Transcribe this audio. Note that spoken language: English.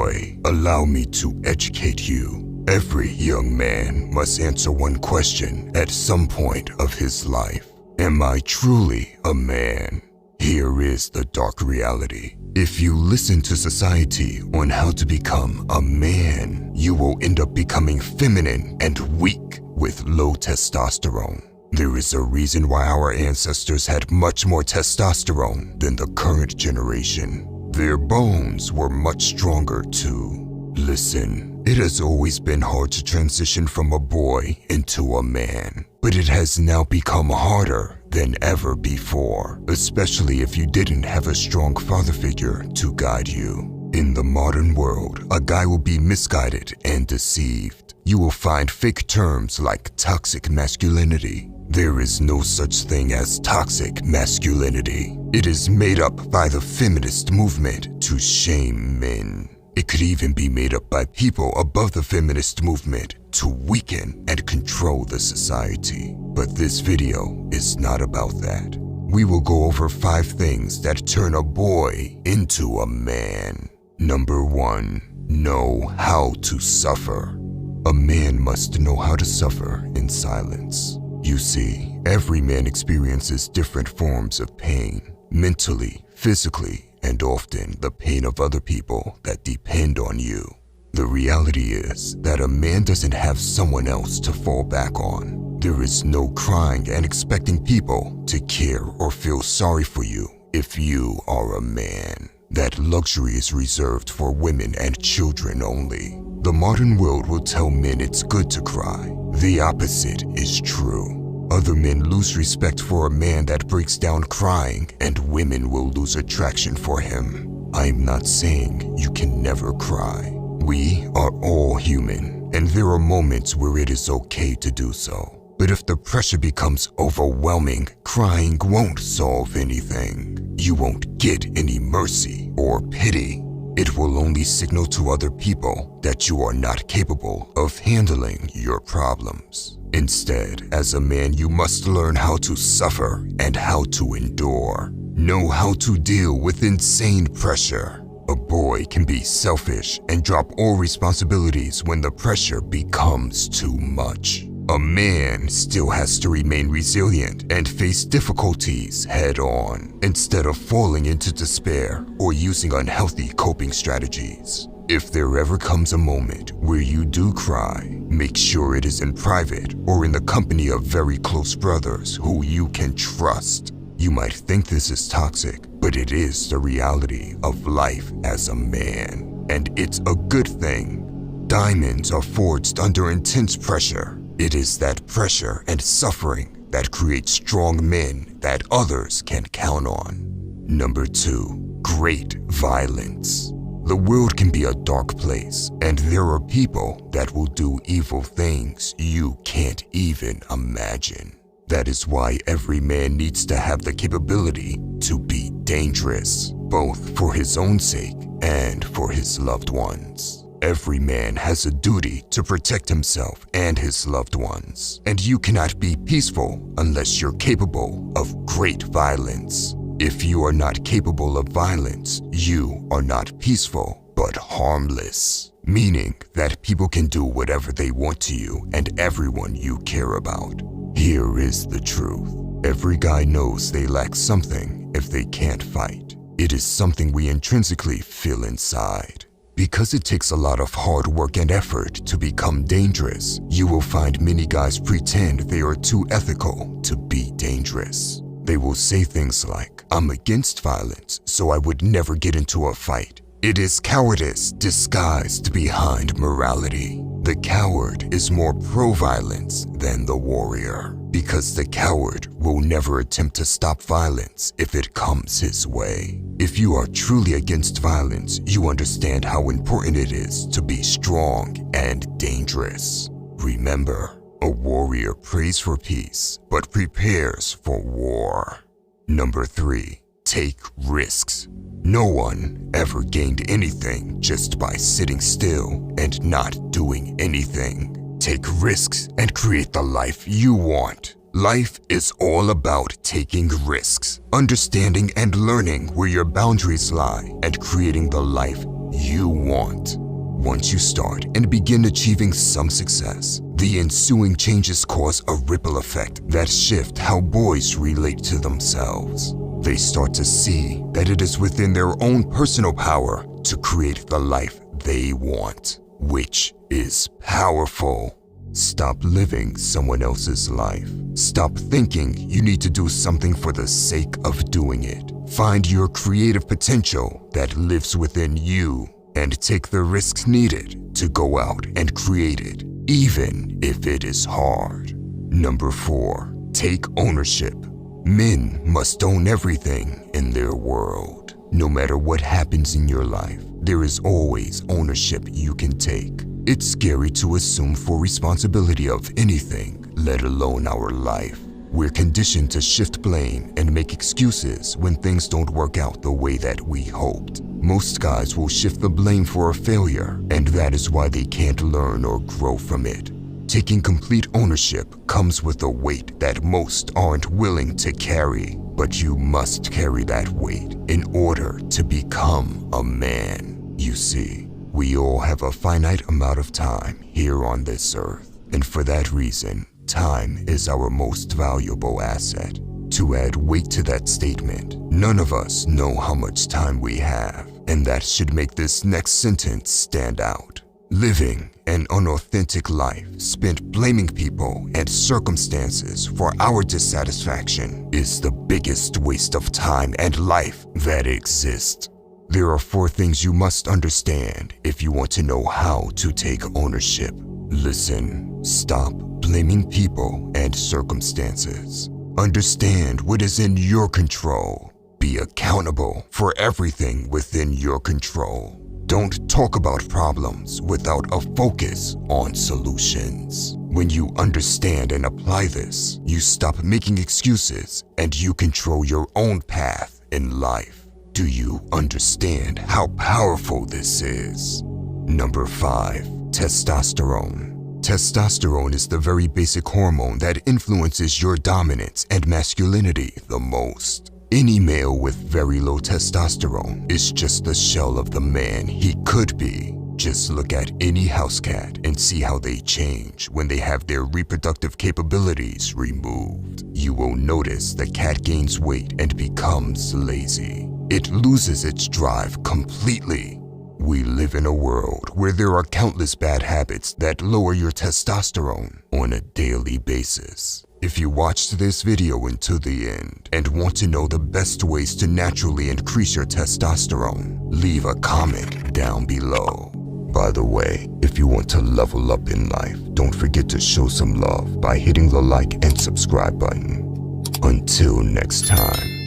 boy, allow me to educate you. Every young man must answer one question at some point of his life. Am I truly a man? Here is the dark reality. If you listen to society on how to become a man, you will end up becoming feminine and weak with low testosterone. There is a reason why our ancestors had much more testosterone than the current generation. Their bones were much stronger too. Listen, it has always been hard to transition from a boy into a man, but it has now become harder than ever before, especially if you didn't have a strong father figure to guide you. In the modern world, a guy will be misguided and deceived. You will find fake terms like toxic masculinity. There is no such thing as toxic masculinity. It is made up by the feminist movement to shame men. It could even be made up by people above the feminist movement to weaken and control the society. But this video is not about that. We will go over 5 things that turn a boy into a man. Number 1, know how to suffer. A man must know how to suffer in silence. You see, every man experiences different forms of pain, mentally, physically, and often the pain of other people that depend on you. The reality is that a man doesn't have someone else to fall back on. There is no crying and expecting people to care or feel sorry for you if you are a man. That luxury is reserved for women and children only. The modern world will tell men it's good to cry. The opposite is true. Other men lose respect for a man that breaks down crying, and women will lose attraction for him. I'm not saying you can never cry. We are all human, and there are moments where it is okay to do so. But if the pressure becomes overwhelming, crying won't solve anything. You won't get any mercy or pity. It will only signal to other people that you are not capable of handling your problems. Instead, as a man, you must learn how to suffer and how to endure. Know how to deal with insane pressure. A boy can be selfish and drop all responsibilities when the pressure becomes too much. A man still has to remain resilient and face difficulties head-on, instead of falling into despair or using unhealthy coping strategies. If there ever comes a moment where you do cry, make sure it is in private or in the company of very close brothers who you can trust. You might think this is toxic, but it is the reality of life as a man, and it's a good thing. Diamonds are forged under intense pressure. It is that pressure and suffering that creates strong men that others can count on. Number 2, great violence. The world can be a dark place, and there are people that will do evil things you can't even imagine. That is why every man needs to have the capability to be dangerous, both for his own sake and for his loved ones. Every man has a duty to protect himself and his loved ones, and you cannot be peaceful unless you're capable of great violence. If you are not capable of violence, you are not peaceful, but harmless, meaning that people can do whatever they want to you and everyone you care about. Here is the truth. Every guy knows they lack something if they can't fight. It is something we intrinsically feel inside. Because it takes a lot of hard work and effort to become dangerous, you will find many guys pretend they are too ethical to be dangerous. They will say things like, "I'm against violence, so I would never get into a fight." It is cowardice disguised behind morality. The coward is more pro-violence than the warrior, because the coward will never attempt to stop violence if it comes his way. If you are truly against violence, you understand how important it is to be strong and dangerous. Remember, a warrior prays for peace, but prepares for war. Number 3, take risks. No one ever gained anything just by sitting still and not doing anything. Take risks and create the life you want. Life is all about taking risks, understanding and learning where your boundaries lie, and creating the life you want. Once you start and begin achieving some success, the ensuing changes cause a ripple effect that shift how boys relate to themselves. They start to see that it is within their own personal power to create the life they want, which is powerful. Stop living someone else's life. Stop thinking you need to do something for the sake of doing it. Find your creative potential that lives within you and take the risks needed to go out and create it, even if it is hard. Number 4, take ownership. Men must own everything in their world. No matter what happens in your life, there is always ownership you can take. It's scary to assume full responsibility of anything, let alone our life. We're conditioned to shift blame and make excuses when things don't work out the way that we hoped. Most guys will shift the blame for a failure, and that is why they can't learn or grow from it. Taking complete ownership comes with a weight that most aren't willing to carry, but you must carry that weight in order to become a man. You see, we all have a finite amount of time here on this earth, and for that reason, time is our most valuable asset. To add weight to that statement, none of us know how much time we have, and that should make this next sentence stand out. Living an unauthentic life spent blaming people and circumstances for our dissatisfaction is the biggest waste of time and life that exists. There are 4 things you must understand if you want to know how to take ownership. Listen, stop blaming people and circumstances. Understand what is in your control. Be accountable for everything within your control. Don't talk about problems without a focus on solutions. When you understand and apply this, you stop making excuses and you control your own path in life. Do you understand how powerful this is? Number 5, testosterone. Testosterone is the very basic hormone that influences your dominance and masculinity the most. Any male with very low testosterone is just the shell of the man he could be. Just look at any house cat and see how they change when they have their reproductive capabilities removed. You will notice the cat gains weight and becomes lazy. It loses its drive completely. We live in a world where there are countless bad habits that lower your testosterone on a daily basis. If you watched this video until the end and want to know the best ways to naturally increase your testosterone, leave a comment down below. By the way, if you want to level up in life, don't forget to show some love by hitting the like and subscribe button. Until next time.